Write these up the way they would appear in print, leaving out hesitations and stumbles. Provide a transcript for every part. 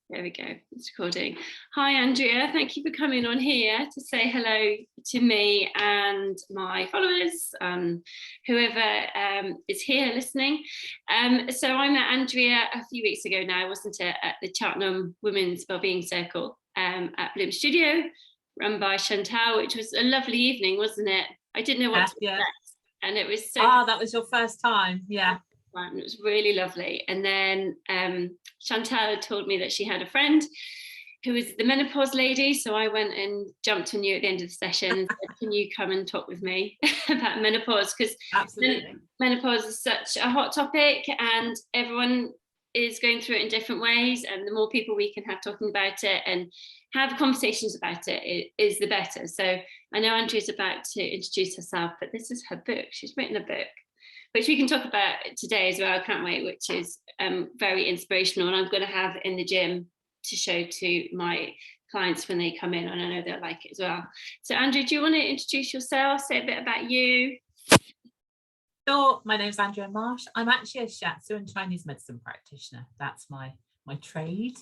There we go. It's recording. Hi, Andrea. Thank you for coming on here to say hello to me and my followers, whoever is here listening. So I met Andrea a few weeks ago now, wasn't it, at the Cheltenham Women's Wellbeing Circle at Bloom Studio, run by Chantal, which was a lovely evening, wasn't it? I didn't know what to expect, and it was so. That was your first time, yeah. It was really lovely. And then Chantal told me that she had a friend who was the menopause lady. So I went and jumped on you at the end of the session and said, can you come and talk with me about menopause? Because menopause is such a hot topic and everyone is going through it in different ways. And the more people we can have talking about it and have conversations about it is the better. So I know Andrea's about to introduce herself, but this is her book. She's written a book, which we can talk about today as well, can't we? Which is very inspirational, and I'm going to have in the gym to show to my clients when they come in, and I know they'll like it as well. So Andrea, do you want to introduce yourself, say a bit about you? Sure, my name's Andrea Marsh. I'm actually a shiatsu and Chinese medicine practitioner. That's my trade.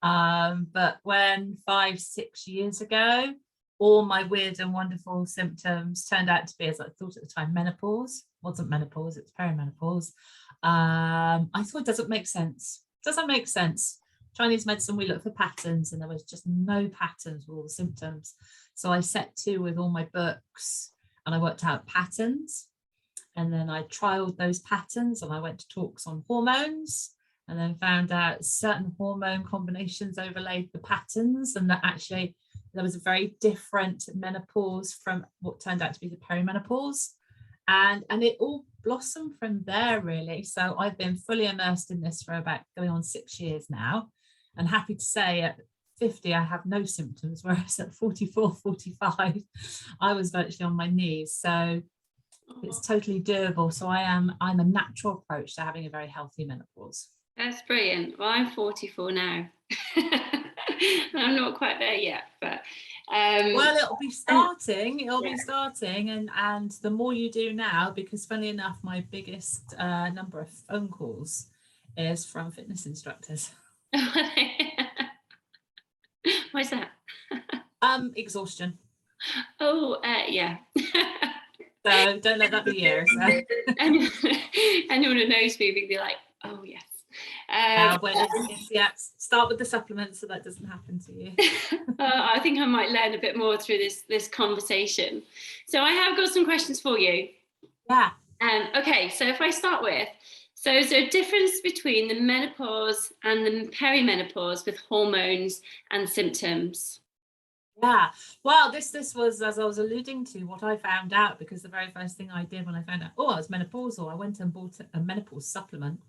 But when 5-6 years ago, all my weird and wonderful symptoms turned out to be, as I thought at the time, menopause. Wasn't menopause, it's perimenopause. I thought, doesn't make sense. Chinese medicine, we look for patterns, and there was just no patterns with all the symptoms. So I set to with all my books and I worked out patterns, and then I trialed those patterns, and I went to talks on hormones, and then found out certain hormone combinations overlaid the patterns, and that actually there was a very different menopause from what turned out to be the perimenopause. And it all blossomed from there, really. So I've been fully immersed in this for about going on 6 years now. And happy to say at 50, I have no symptoms, whereas at 44, 45, I was virtually on my knees. So it's totally doable. So I'm a natural approach to having a very healthy menopause. That's brilliant. Well, I'm 44 now. I'm not quite there yet, but well, it'll be starting. And the more you do now, because funny enough, my biggest number of phone calls is from fitness instructors. Why's that? Exhaustion. Oh, yeah. So don't let that be yours. Anyone who knows me will be like, oh yes. Start with the supplements so that doesn't happen to you. I think I might learn a bit more through this conversation. So I have got some questions for you. Yeah. Okay, so if I start with, so is there a difference between the menopause and the perimenopause with hormones and symptoms? Yeah, well, this was, as I was alluding to, what I found out, because the very first thing I did when I found out, I was menopausal, I went and bought a menopause supplement.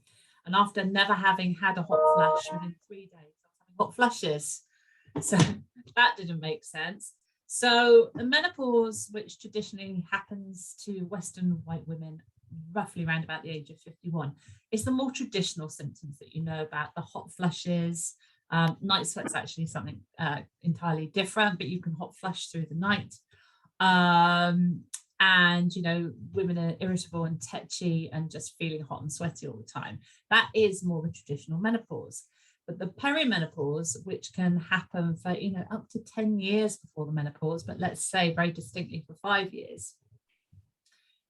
And after never having had a hot flash within 3 days, I was having hot flushes. So that didn't make sense. So the menopause, which traditionally happens to Western white women roughly around about the age of 51, is the more traditional symptoms that you know about, the hot flushes. Night sweat's actually something entirely different, but you can hot flush through the night. And, you know, women are irritable and tetchy and just feeling hot and sweaty all the time. That is more the traditional menopause. But the perimenopause, which can happen for, you know, up to 10 years before the menopause, but let's say very distinctly for 5 years,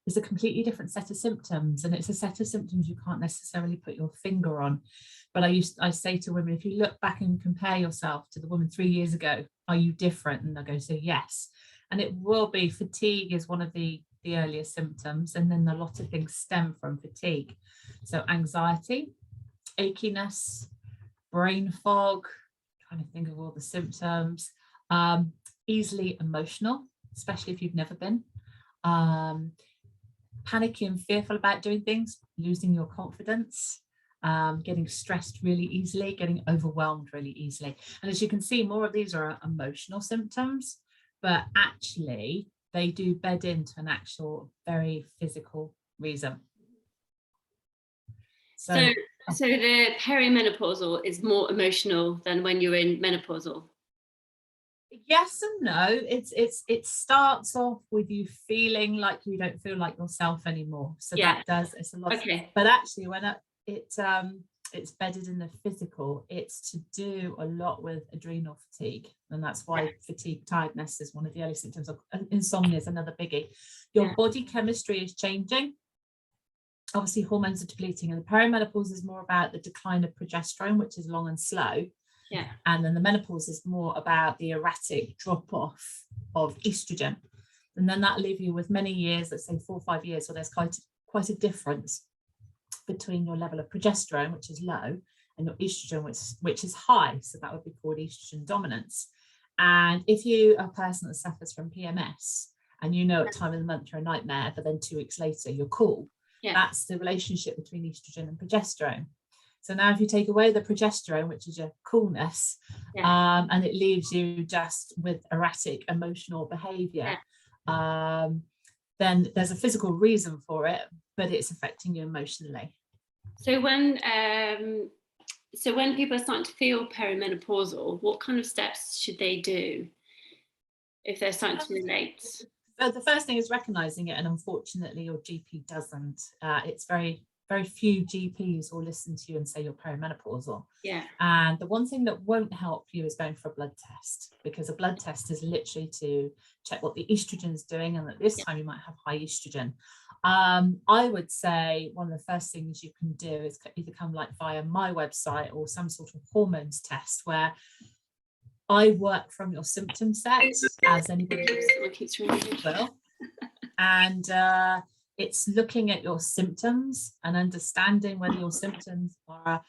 is a completely different set of symptoms. And it's a set of symptoms you can't necessarily put your finger on. But I say to women, if you look back and compare yourself to the woman 3 years ago, are you different? And they'll go, so yes. And it will be. Fatigue is one of the earliest symptoms, and then a lot of things stem from fatigue. So anxiety, achiness, brain fog, trying to think of all the symptoms, easily emotional, especially if you've never been, panicky and fearful about doing things, losing your confidence, getting stressed really easily, getting overwhelmed really easily. And as you can see, more of these are emotional symptoms, but actually they do bed into an actual very physical reason. So the perimenopausal is more emotional than when you're in menopausal? Yes and no. It starts off with you feeling like you don't feel like yourself anymore. So yeah, that does, it's a lot. Okay. But actually when it's bedded in the physical. It's to do a lot with adrenal fatigue, and that's why fatigue, tiredness is one of the early symptoms of insomnia is another biggie. Your body chemistry is changing. Obviously, hormones are depleting, and the perimenopause is more about the decline of progesterone, which is long and slow. And then the menopause is more about the erratic drop off of estrogen. And then that'll leave you with many years, let's say 4 or 5 years, where there's quite a difference between your level of progesterone, which is low, and your estrogen, which is high. So that would be called estrogen dominance. And if you are a person that suffers from PMS, and you know at time of the month you're a nightmare, but then 2 weeks later you're cool, that's the relationship between estrogen and progesterone. So now if you take away the progesterone, which is your coolness, and it leaves you just with erratic emotional behavior, then there's a physical reason for it, but it's affecting you emotionally. So when people are starting to feel perimenopausal, what kind of steps should they do if they're starting to relate? So the first thing is recognizing it, and unfortunately your GP doesn't. It's very, very few GPs will listen to you and say you're perimenopausal. And the one thing that won't help you is going for a blood test, because a blood test is literally to check what the estrogen is doing, and at this time you might have high estrogen. I would say one of the first things you can do is either come like via my website or some sort of hormones test, where I work from your symptom set, as anybody will. And it's looking at your symptoms and understanding whether your symptoms are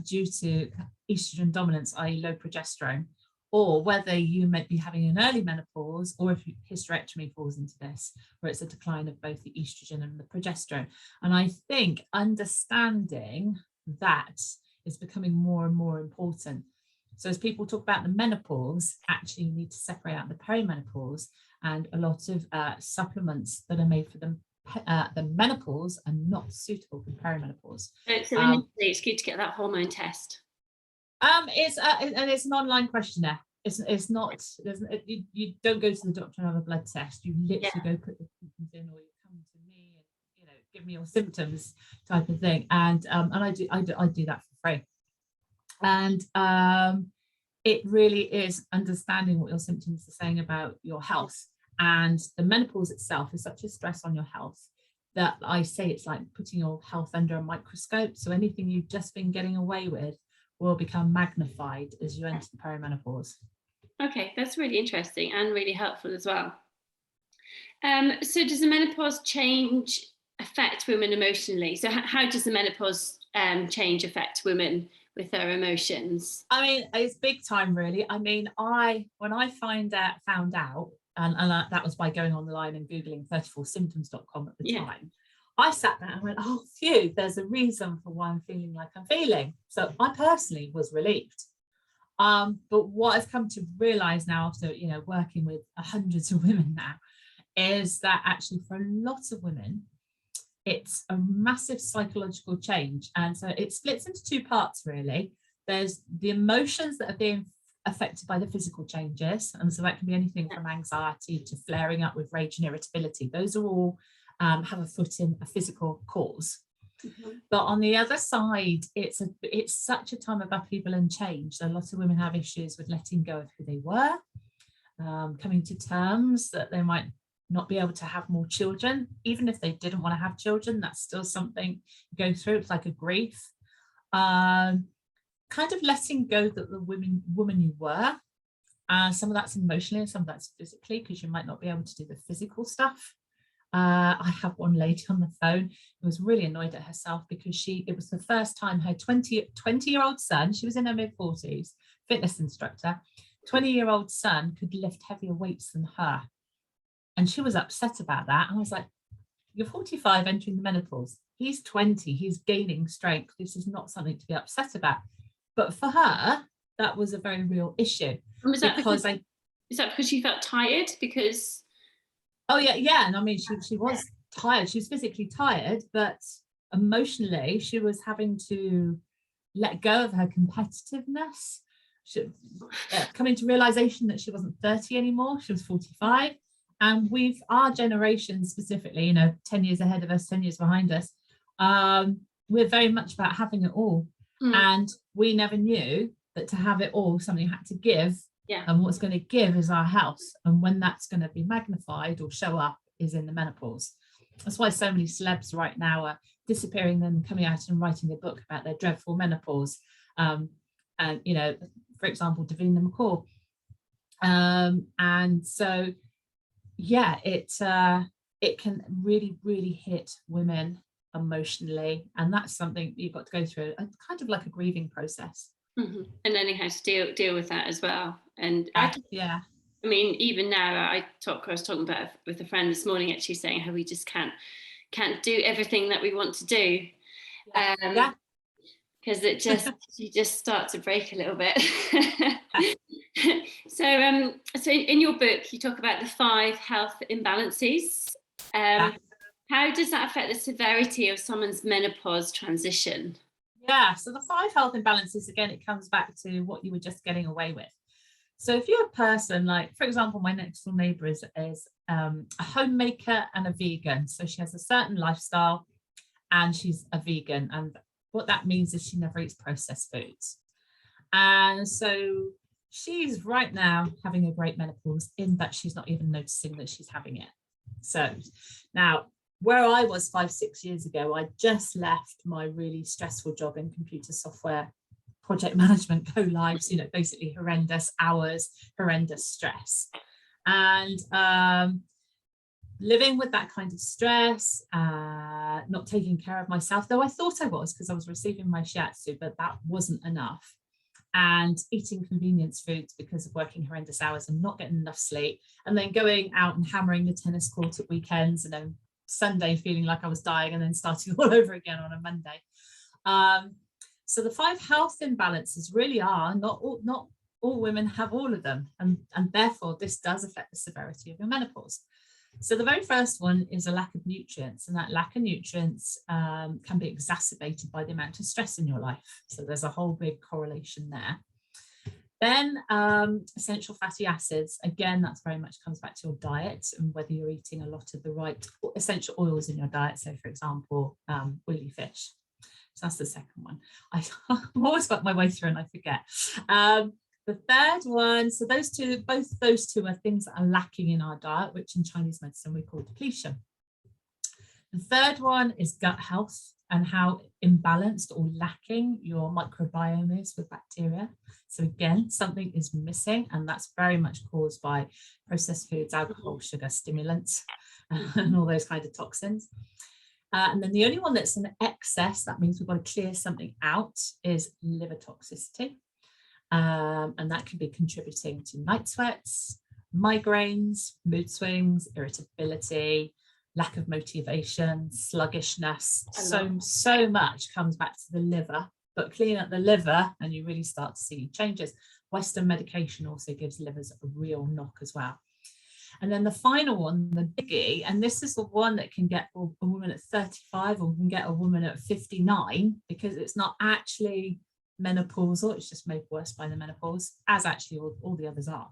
due to estrogen dominance, i.e. low progesterone, or whether you might be having an early menopause, or if hysterectomy falls into this, where it's a decline of both the estrogen and the progesterone. And I think understanding that is becoming more and more important. So as people talk about the menopause, actually you need to separate out the perimenopause, and a lot of supplements that are made for the menopause are not suitable for perimenopause. So initially it's good to get that hormone test. It's an online questionnaire. It's not, you don't go to the doctor and have a blood test. You literally go put the symptoms in, or you come to me and give me your symptoms type of thing. And I do that for free. And it really is understanding what your symptoms are saying about your health. And the menopause itself is such a stress on your health that I say it's like putting your health under a microscope. So anything you've just been getting away with will become magnified as you enter the perimenopause. Okay, that's really interesting and really helpful as well. So does the menopause change affect women emotionally? So how does the menopause change affect women with their emotions? I mean, it's big time, really. I mean, when I found out, and that was by going online and Googling 34symptoms.com at the time, I sat there and went, oh, phew, there's a reason for why I'm feeling like I'm feeling. So I personally was relieved. But what I've come to realize now, after working with hundreds of women now, is that actually for a lot of women, it's a massive psychological change. And so it splits into 2 parts, really. There's the emotions that are being affected by the physical changes. And so that can be anything from anxiety to flaring up with rage and irritability. Those are all have a foot in a physical cause. But on the other side, it's such a time of upheaval and change. So a lot of women have issues with letting go of who they were, coming to terms that they might not be able to have more children. Even if they didn't want to have children, that's still something you go through. It's like a grief. Kind of letting go that the woman you were. Some of that's emotionally and some of that's physically, because you might not be able to do the physical stuff. I have one lady on the phone who was really annoyed at herself because it was the first time her 20-year-old son, she was in her mid-40s, fitness instructor, 20-year-old son could lift heavier weights than her. And she was upset about that. And I was like, you're 45 entering the menopause. He's 20, he's gaining strength. This is not something to be upset about. But for her, that was a very real issue. And is that because she felt tired? Because and I mean she was tired. She was physically tired, but emotionally she was having to let go of her competitiveness. She coming to realization that she wasn't 30 anymore, she was 45. And our generation specifically, 10 years ahead of us, 10 years behind us, we're very much about having it all. And we never knew that to have it all, something had to give. Yeah. And what's going to give is our health. And when that's going to be magnified or show up is in the menopause. That's why so many celebs right now are disappearing and coming out and writing a book about their dreadful menopause. And, you know, for example, Davina McCall. And so, yeah, it can really, really hit women emotionally. And that's something you've got to go through, kind of like a grieving process. And learning how to deal with that as well. And yeah. I mean, even now, I was talking about it with a friend this morning, actually saying how we just can't do everything that we want to do. Because it just you just start to break a little bit. So in your book, you talk about the 5 health imbalances. How does that affect the severity of someone's menopause transition? Yeah, so the 5 health imbalances, again, it comes back to what you were just getting away with. So if you're a person like, for example, my next door neighbor is a homemaker and a vegan. So she has a certain lifestyle and she's a vegan. And what that means is she never eats processed foods. And so she's right now having a great menopause in that she's not even noticing that she's having it. So now, where I was 5-6 years ago, I just left my really stressful job in computer software, project management, go lives, you know, basically horrendous hours, horrendous stress. And living with that kind of stress, not taking care of myself, though I thought I was because I was receiving my shiatsu, but that wasn't enough. And eating convenience foods because of working horrendous hours and not getting enough sleep, and then going out and hammering the tennis court at weekends, and then Sunday feeling like I was dying, and then starting all over again on a Monday. So the 5 health imbalances really are not all women have all of them, and therefore this does affect the severity of your menopause. So the very first one is a lack of nutrients, and that lack of nutrients can be exacerbated by the amount of stress in your life. So there's a whole big correlation there. Then essential fatty acids, again, that's very much comes back to your diet and whether you're eating a lot of the right essential oils in your diet. So for example, oily fish. So that's the second one. I've always got my way through and I forget. The third one, so both those two are things that are lacking in our diet, which in Chinese medicine we call depletion. The third one is gut health and how imbalanced or lacking your microbiome is with bacteria. So again, something is missing, and that's very much caused by processed foods, alcohol, sugar, stimulants, and all those kind of toxins. And then the only one that's an excess, that means we've got to clear something out, is liver toxicity. And that can be contributing to night sweats, migraines, mood swings, irritability, lack of motivation, sluggishness. So much comes back to the liver, but clean up the liver and you really start to see changes. Western medication also gives livers a real knock as well. And then the final one, the biggie, and this is the one that can get a woman at 35 or can get a woman at 59, because it's not actually menopausal, it's just made worse by the menopause, as actually all the others are,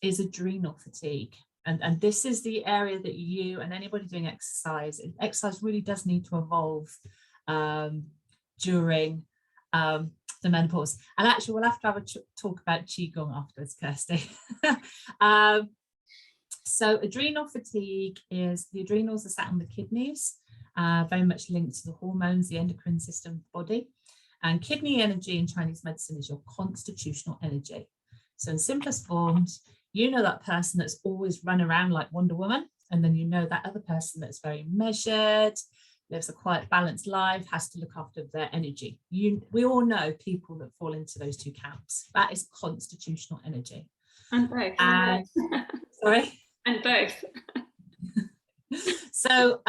is adrenal fatigue. And this is the area that you and anybody doing exercise really does need to evolve during the menopause. And actually, we'll have to have a talk about Qigong afterwards, Kirsty. So adrenal fatigue is the adrenals are sat on the kidneys, very much linked to the hormones, the endocrine system, body. And kidney energy in Chinese medicine is your constitutional energy. So in simplest forms, you know that person that's always run around like Wonder Woman, and then you know that other person that's very measured, lives a quiet, balanced life, has to look after their energy. We all know people that fall into those two camps. That is constitutional energy. And both. Sorry? And both. So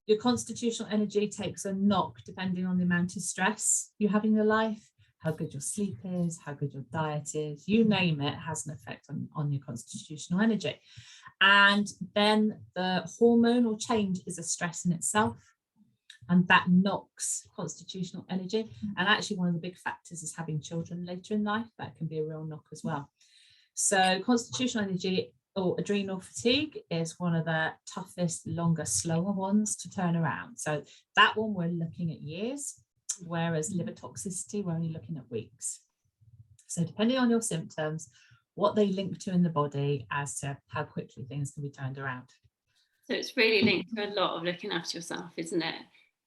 your constitutional energy takes a knock depending on the amount of stress you have in your life, how good your sleep is, how good your diet is, you name it, has an effect on your constitutional energy. And then the hormonal change is a stress in itself, and that knocks constitutional energy. And actually one of the big factors is having children later in life. That can be a real knock as well. So constitutional energy or adrenal fatigue is one of the toughest, longer, slower ones to turn around. So that one we're looking at years. whereas liver toxicity, we're only looking at weeks. So depending on your symptoms, what they link to in the body as to how quickly things can be turned around. So it's really linked to a lot of looking after yourself, isn't it?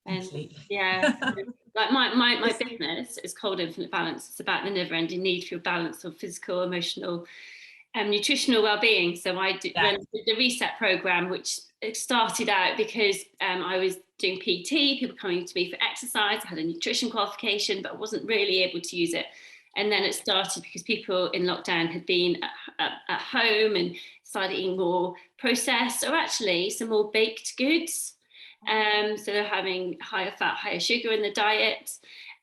And Completely. yeah, like my business is called Infinite Balance. It's about the never-ending need for your balance of physical, emotional, nutritional well-being. So I run the Reset program, which started out because I was doing PT, people coming to me for exercise. I had a nutrition qualification, but I wasn't really able to use it. And then it started because people in lockdown had been at home and started eating more processed, or actually some more baked goods. So they're having higher fat, higher sugar in the diet.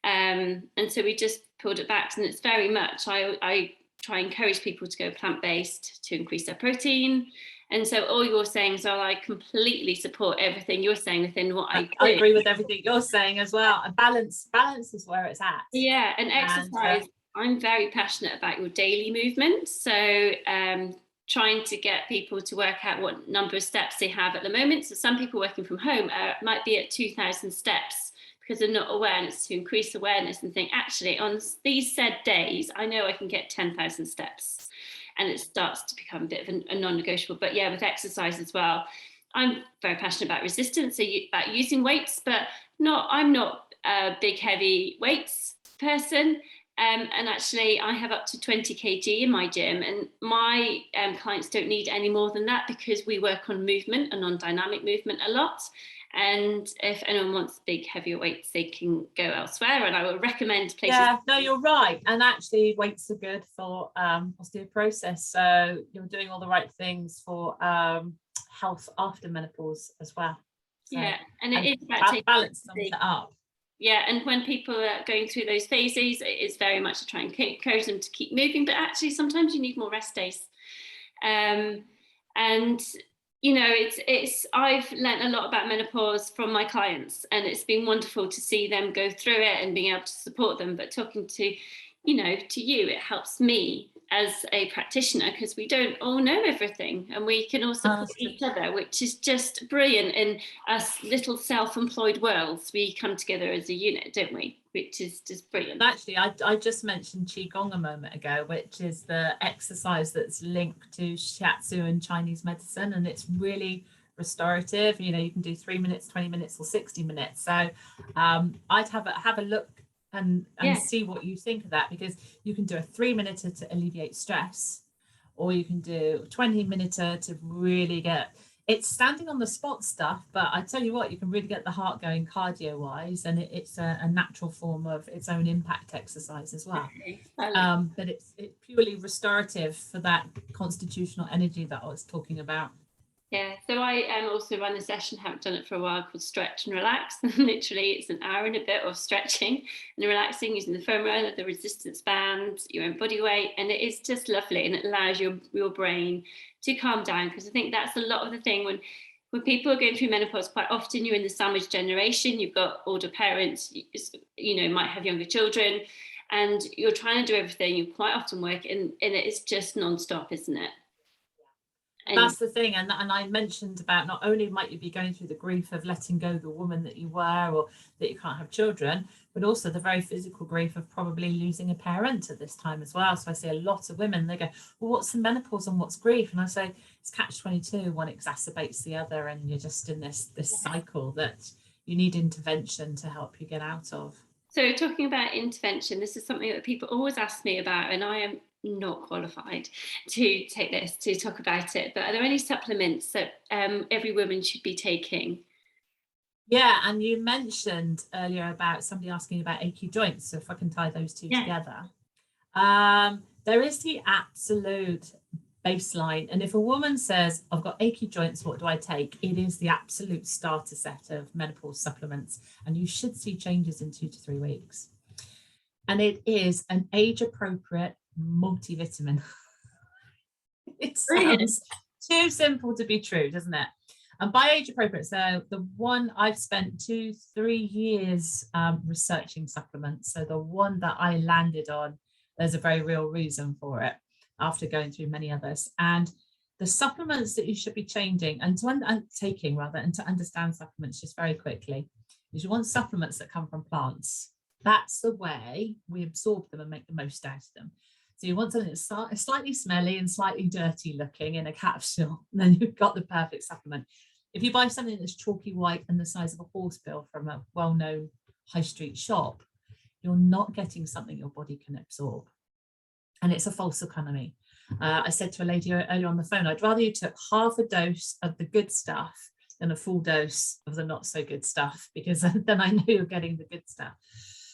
And so we just pulled it back. And it's very much, I try and encourage people to go plant-based to increase their protein. And so all you're saying, so I completely support everything you're saying within what I do. I agree with everything you're saying as well. And balance is where it's at. Yeah, and exercise. I'm very passionate about your daily movement. So trying to get people to work out what number of steps they have at the moment. So some people working from home might be at 2,000 steps because they're not aware, and it's to increase awareness and think, actually, on these said days, I know I can get 10,000 steps. And it starts to become a bit of a non-negotiable. But yeah, with exercise as well, I'm very passionate about resistance, so about using weights, but I'm not a big, heavy weights person. And actually, I have up to 20 kg in my gym, and my clients don't need any more than that because we work on movement and on dynamic movement a lot. And if anyone wants big, heavier weights, they can go elsewhere. And I will recommend places. Yeah, no, you're right. And actually, weights are good for osteoporosis. So you're doing all the right things for health after menopause as well. So, yeah, and it is about balance sums it up. Yeah, and when people are going through those phases, it is very much to try and encourage them to keep moving. But actually, sometimes you need more rest days. And you know, it's I've learned a lot about menopause from my clients, and it's been wonderful to see them go through it and being able to support them. But talking to, you know, to you, it helps me as a practitioner because we don't all know everything, and we can all support each other, which is just brilliant. In us little self-employed worlds, we come together as a unit, don't we? Which is just brilliant. Actually, I just mentioned Qigong a moment ago, which is the exercise that's linked to shiatsu and Chinese medicine, and it's really restorative. You know, you can do 3 minutes, 20 minutes, or 60 minutes. So I'd have a look and see what you think of that, because you can do a 3-minute to alleviate stress, or you can do a 20-minute to really get. It's standing on the spot stuff, but I tell you what, you can really get the heart going cardio wise, and it's a natural form of its own impact exercise as well. But it's purely restorative for that constitutional energy that I was talking about. Yeah, so I also run a session, haven't done it for a while, called Stretch and Relax. Literally, it's an hour and a bit of stretching and relaxing using the foam roller, the resistance band, your own body weight, and it is just lovely, and it allows your brain to calm down, because I think that's a lot of the thing when people are going through menopause. Quite often you're in the sandwich generation, you've got older parents, you know, might have younger children, and you're trying to do everything, you quite often work, and it's just non-stop, isn't it? And that's the thing, and I mentioned about not only might you be going through the grief of letting go the woman that you were, or that you can't have children, but also the very physical grief of probably losing a parent at this time as well. So I see a lot of women, they go, well, what's the menopause and what's grief? And I say it's catch-22, one exacerbates the other, and you're just in this cycle that you need intervention to help you get out of. So talking about intervention, this is something that people always ask me about, and I am not qualified to take this, to talk about it, but are there any supplements that every woman should be taking? Yeah, and you mentioned earlier about somebody asking about achy joints, so if I can tie those two together. There is the absolute baseline, and if a woman says, I've got achy joints, what do I take? It is the absolute starter set of menopause supplements, and you should see changes in 2 to 3 weeks. And it is an age-appropriate multivitamin. It sounds too simple to be true, doesn't it? And by age appropriate, so the one I've spent 2-3 years researching supplements. So the one that I landed on, there's a very real reason for it after going through many others. And the supplements that you should be changing and taking rather, and to understand supplements just very quickly, is you want supplements that come from plants. That's the way we absorb them and make the most out of them. So you want something that's slightly smelly and slightly dirty looking in a capsule, and then you've got the perfect supplement. If you buy something that's chalky white and the size of a horse bill from a well-known high street shop, you're not getting something your body can absorb. And it's a false economy. I said to a lady earlier on the phone, I'd rather you took half a dose of the good stuff than a full dose of the not so good stuff, because then I know you're getting the good stuff.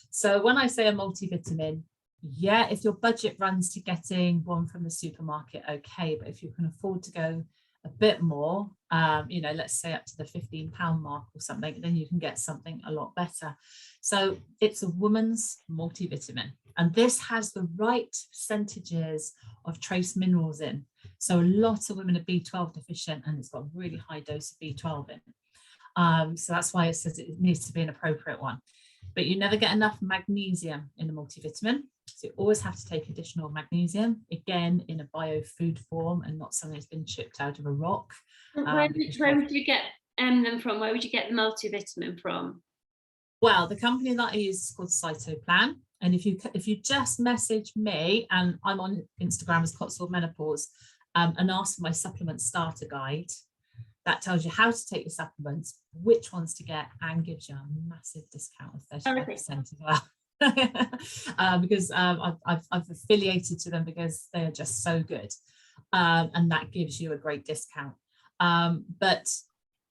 So when I say a multivitamin, yeah, if your budget runs to getting one from the supermarket, okay, but if you can afford to go a bit more, let's say up to the £15 mark or something, then you can get something a lot better. So it's a woman's multivitamin, and this has the right percentages of trace minerals in. So a lot of women are B12 deficient, and it's got a really high dose of B12 in. So that's why it says it needs to be an appropriate one. But you never get enough magnesium in a multivitamin. So you always have to take additional magnesium, again, in a biofood form and not something that's been chipped out of a rock. Where would you get them from? Where would you get the multivitamin from? Well, the company that I use is called Cytoplan. And if you just message me, and I'm on Instagram as Cotswold Menopause, and ask for my supplement starter guide, that tells you how to take your supplements, which ones to get, and gives you a massive discount of 35% as well. Because I've affiliated to them because they are just so good, and that gives you a great discount. But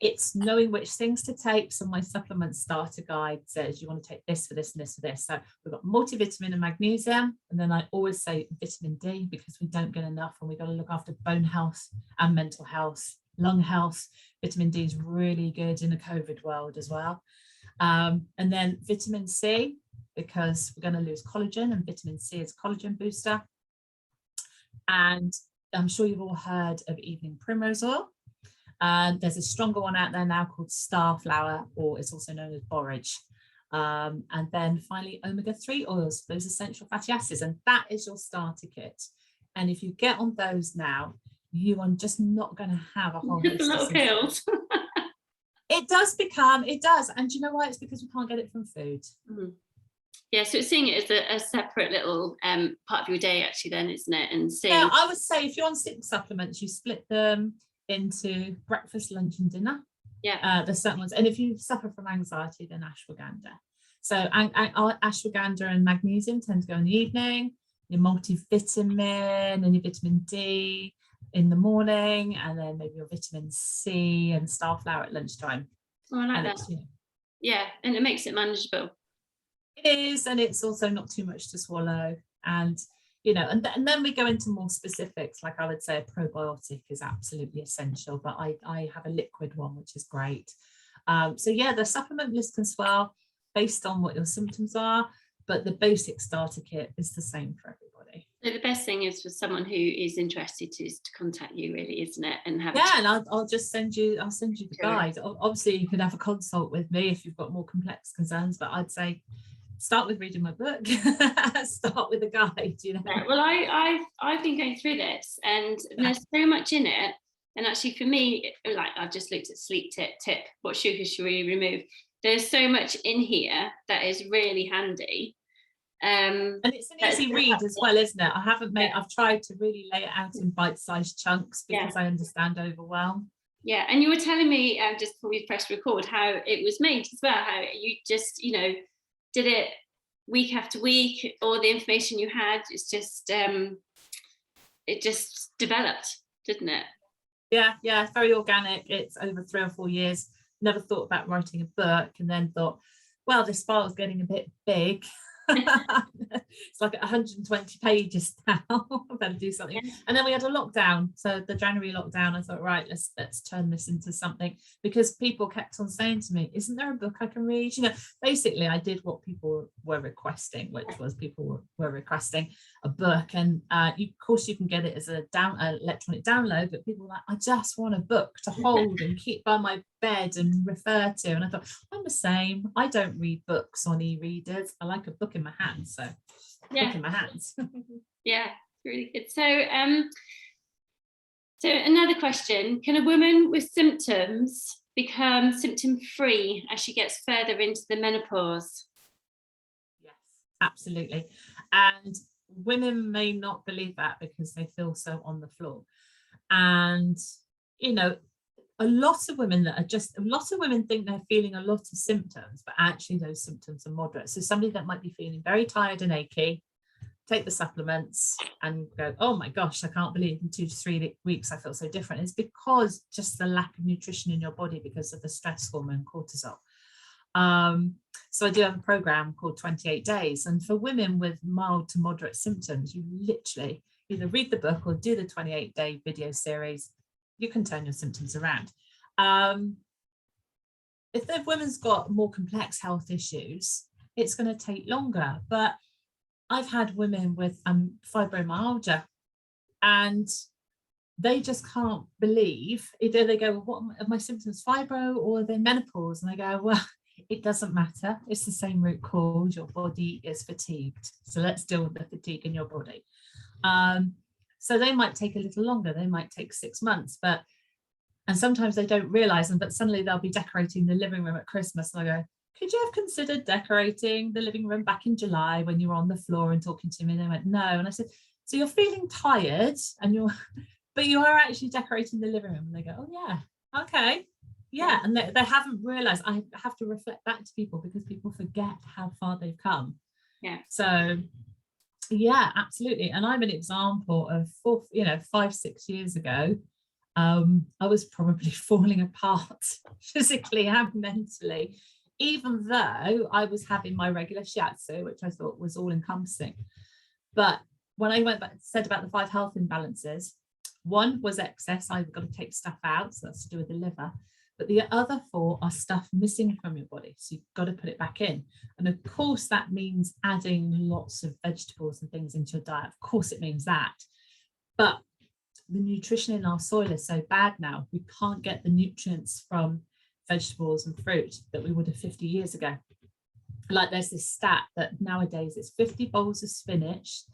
it's knowing which things to take. So my supplement starter guide says you want to take this for this and this for this. So we've got multivitamin and magnesium, and then I always say vitamin D, because we don't get enough, and we've got to look after bone health and mental health, lung health. Vitamin D is really good in the COVID world as well. And then vitamin C, because we're going to lose collagen, and vitamin C is a collagen booster. And I'm sure you've all heard of evening primrose oil. There's a stronger one out there now called starflower, or it's also known as borage. And then finally, omega-3 oils, those essential fatty acids, and that is your starter kit. And if you get on those now, you are just not going to have a whole host of pills. It does. And do you know why? It's because we can't get it from food. Mm-hmm. Yeah, so it's seeing it as a separate little part of your day, actually, then, isn't it? And seeing. Yeah, I would say if you're on 6 supplements, you split them into breakfast, lunch, and dinner. Yeah. There's certain ones, and if you suffer from anxiety, then ashwagandha. So ashwagandha and magnesium tend to go in the evening. Your multivitamin and your vitamin D in the morning, and then maybe your vitamin C and starflower at lunchtime. Oh, I like that. Yeah, and it makes it manageable. It is, and it's also not too much to swallow. And and then we go into more specifics. Like I would say a probiotic is absolutely essential, but I have a liquid one, which is great. So yeah, the supplement list can swell based on what your symptoms are, but the basic starter kit is the same for everybody. So the best thing is for someone who is interested is to contact you, really, isn't it? And have and I'll just send you the guide. Obviously, you can have a consult with me if you've got more complex concerns, but I'd say start with reading my book. Start with a guide. Right. Well, I've been going through this, and there's so much in it. And actually, for me, like I've just looked at sleep tip. What sugars should we remove? There's so much in here that is really handy. And it's an easy read as well, isn't it? I've tried to really lay it out in bite-sized chunks because I understand overwhelm. Yeah, and you were telling me just before we pressed record how it was made as well, how you just did it week after week. All the information you had, it's just it just developed, didn't it? Yeah, very organic. It's over 3 or 4 years. Never thought about writing a book, and then thought, well, this file is getting a bit big. It's like 120 pages now. I better do something. And then we had a lockdown, so the January lockdown, I thought, right, let's turn this into something, because people kept on saying to me, isn't there a book I can read? Basically I did what people were requesting, which was people were requesting a book, and of course you can get it as an electronic download, but people were like, I just want a book to hold and keep by my bed and refer to. And I thought, I'm the same. I don't read books on e-readers. I like a book in my hands. So book in my hands. Yeah, really good. So another question: can a woman with symptoms become symptom free as she gets further into the menopause? Yes. absolutely. And women may not believe that because they feel so on the floor. And, you know, a lot of women think they're feeling a lot of symptoms, but actually those symptoms are moderate. So somebody that might be feeling very tired and achy, take the supplements and go, oh my gosh, I can't believe in 2 to 3 weeks I feel so different. It's because just the lack of nutrition in your body because of the stress hormone cortisol. So I do have a program called 28 Days. And for women with mild to moderate symptoms, you literally either read the book or do the 28-day video series. You can turn your symptoms around. If the women's got more complex health issues, it's going to take longer. But I've had women with fibromyalgia, and they just can't believe, either they go, well, what are my symptoms, fibro or are they menopause? And I go, well, it doesn't matter. It's the same root cause. Your body is fatigued. So let's deal with the fatigue in your body. So they might take a little longer. They might take 6 months, and sometimes they don't realize them, but suddenly they'll be decorating the living room at Christmas. And I go, could you have considered decorating the living room back in July when you were on the floor and talking to me? And they went, no. And I said, so you're feeling tired but you are actually decorating the living room. And they go, oh yeah, okay. Yeah. And they haven't realized. I have to reflect back to people because people forget how far they've come. Yeah. So yeah, absolutely. And I'm an example of 5-6 years ago, I was probably falling apart physically and mentally, even though I was having my regular shiatsu, which I thought was all encompassing. But when I went back, said about the 5 health imbalances, one was excess. I've got to take stuff out. So that's to do with the liver. But the other 4 are stuff missing from your body. So you've got to put it back in. And of course, that means adding lots of vegetables and things into your diet. Of course, it means that. But the nutrition in our soil is so bad now. We can't get the nutrients from vegetables and fruit that we would have 50 years ago. Like there's this stat that nowadays it's 50 bowls of spinach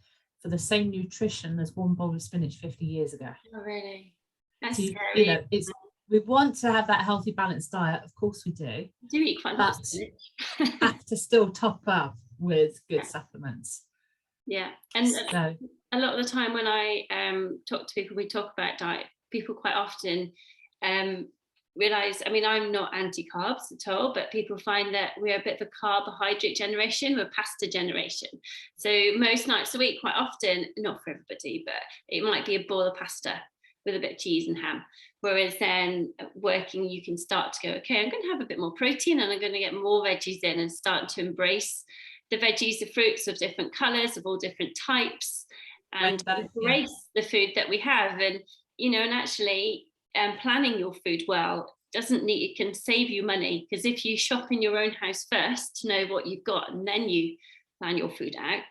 for the same nutrition as 1 bowl of spinach 50 years ago. Oh, really? That's so scary. We want to have that healthy, balanced diet. Of course we do. You do eat quite a lot of spinach. Have to still top up with good supplements. Yeah. And so, a lot of the time when I talk to people, we talk about diet, people quite often realize, I mean, I'm not anti-carbs at all, but people find that we're a bit of a carbohydrate generation, we're a pasta generation. So most nights a week, quite often, not for everybody, but it might be a bowl of pasta with a bit of cheese and ham. Whereas then working, you can start to go, okay, I'm going to have a bit more protein and I'm going to get more veggies in and start to embrace the veggies, the fruits of different colors, of all different types, and embrace the food that we have. And, and actually planning your food well it can save you money, because if you shop in your own house first to know what you've got and then you plan your food out,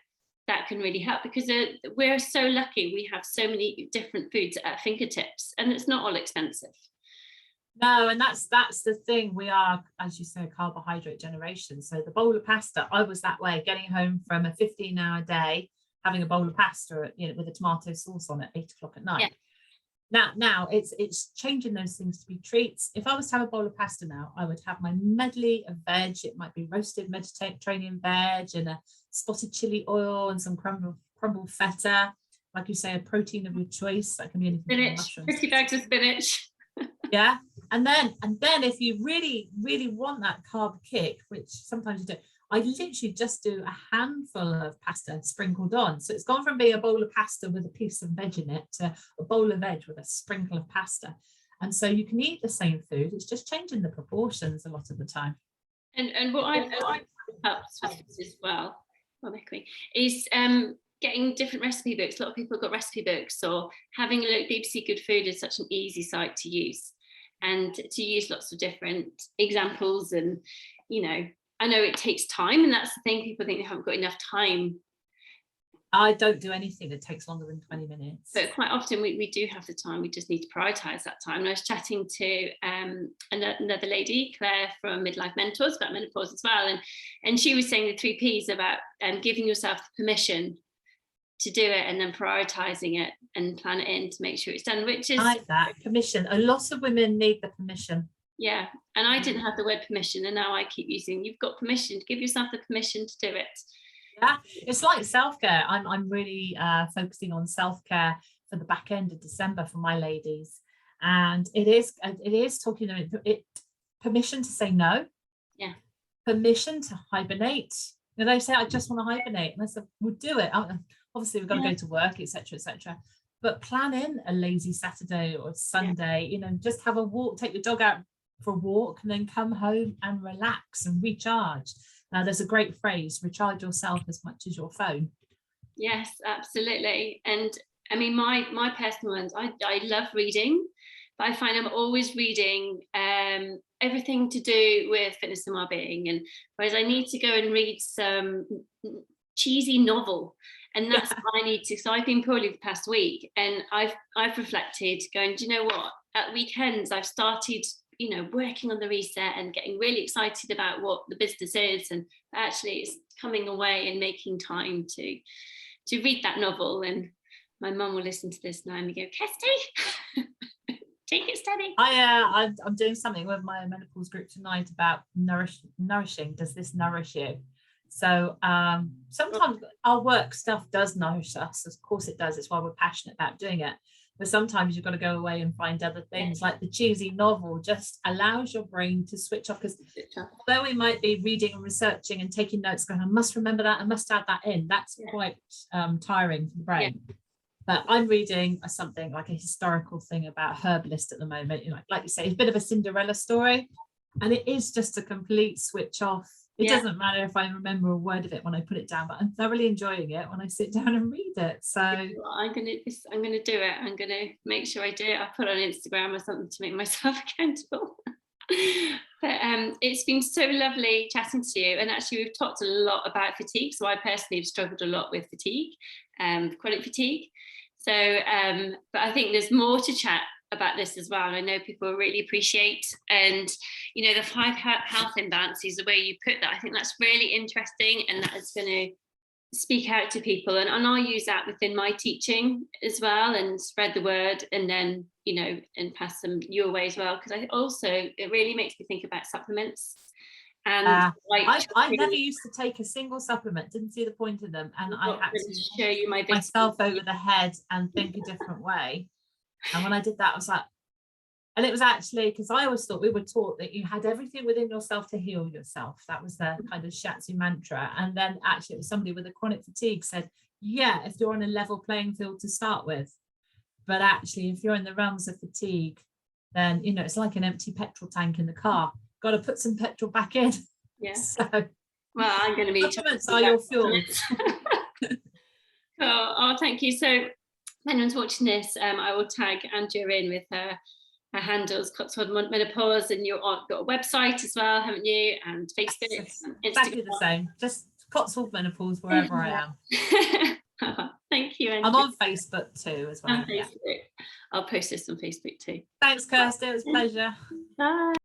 that can really help, because we're so lucky we have so many different foods at our fingertips and it's not all expensive. No, and that's the thing. We are, as you say, a carbohydrate generation. So the bowl of pasta, I was that way, getting home from a 15-hour day, having a bowl of pasta, with a tomato sauce on at 8 o'clock at night. Yeah. Now it's changing those things to be treats. If I was to have a bowl of pasta now, I would have my medley of veg. It might be roasted Mediterranean veg and a spotted chili oil and some crumbled feta. Like you say, a protein of your choice. That can be anything. Spinach, 50 bags of spinach. Yeah. And then if you really, really want that carb kick, which sometimes you do, I literally just do a handful of pasta sprinkled on. So it's gone from being a bowl of pasta with a piece of veg in it to a bowl of veg with a sprinkle of pasta. And so you can eat the same food. It's just changing the proportions a lot of the time. And what I helps with this as well, is getting different recipe books. A lot of people have got recipe books, or having a look. BBC Good Food is such an easy site to use, and to use lots of different examples. And I know it takes time, and that's the thing, people think they haven't got enough time. I don't do anything that takes longer than 20 minutes. But quite often we do have the time, we just need to prioritise that time. And I was chatting to another lady, Claire from Midlife Mentors, about menopause as well, and she was saying the 3 Ps about giving yourself the permission to do it, and then prioritising it and plan it in to make sure it's done, which is... I like that, permission. A lot of women need the permission. Yeah, and I didn't have the word permission, and now I keep using, you've got permission, give yourself the permission to do it. Yeah, it's like self-care. I'm really focusing on self-care for the back end of December for my ladies, and it is talking to it, permission to say no, Yeah, permission to hibernate. They say, I just want to hibernate, and I said, we'll do it. Obviously we've got to go to work, etc., etc., but plan in a lazy Saturday or Sunday, just have a walk, take your dog out for a walk, and then come home and relax and recharge. There's a great phrase, recharge yourself as much as your phone. Yes, absolutely. And I mean, my personal ones, I love reading, but I find I'm always reading everything to do with fitness and well-being, and whereas I need to go and read some cheesy novel, and that's what I need to. So I've been poorly the past week, and I've reflected, going, do you know what, at weekends I've started working on the reset and getting really excited about what the business is, and actually it's coming away and making time to read that novel. And my mum will listen to this now and go, Kirsty, take it steady. I'm doing something with my menopause group tonight about nourishing. Does this nourish you? So sometimes our work stuff does nourish us. Of course it does. It's why we're passionate about doing it. But sometimes you've got to go away and find other things, like the cheesy novel just allows your brain to switch off, because although we might be reading and researching and taking notes, going, I must remember that, I must add that in, that's quite tiring for the brain. But I'm reading something like a historical thing about herbalist at the moment, like you say, it's a bit of a Cinderella story, and it is just a complete switch off. It doesn't matter if I remember a word of it when I put it down, but I'm thoroughly enjoying it when I sit down and read it. So I'm gonna do it. I'm gonna make sure I do it. I put it on Instagram or something to make myself accountable. But it's been so lovely chatting to you, and actually we've talked a lot about fatigue. So I personally have struggled a lot with fatigue, chronic fatigue. So but I think there's more to chat about this as well, and I know people really appreciate, and the 5 health imbalances, the way you put that, I think that's really interesting, and that is going to speak out to people, and I'll use that within my teaching as well, and spread the word, and then and pass them your way as well, because it really makes me think about supplements. And I never used to take a single supplement, didn't see the point of them, and I had to show you myself over the head and think a different way. And when I did that, I was like, and it was actually because I always thought we were taught that you had everything within yourself to heal yourself. That was the kind of shiatsu mantra. And then actually it was somebody with a chronic fatigue said, yeah, if you're on a level playing field to start with, but actually if you're in the realms of fatigue, then it's like an empty petrol tank in the car. Got to put some petrol back in. So well, I'm going to be supplements are your fuel. Oh, thank you. So if anyone's watching this, I will tag Andrea in with her handles, Cotswold Menopause, and you've got a website as well, haven't you? And Facebook, and exactly the same. Just Cotswold Menopause wherever I am. Thank you, Andrea. I'm on Facebook too as well. I'll post this on Facebook too. Thanks, Kirsty. It was a pleasure. Bye.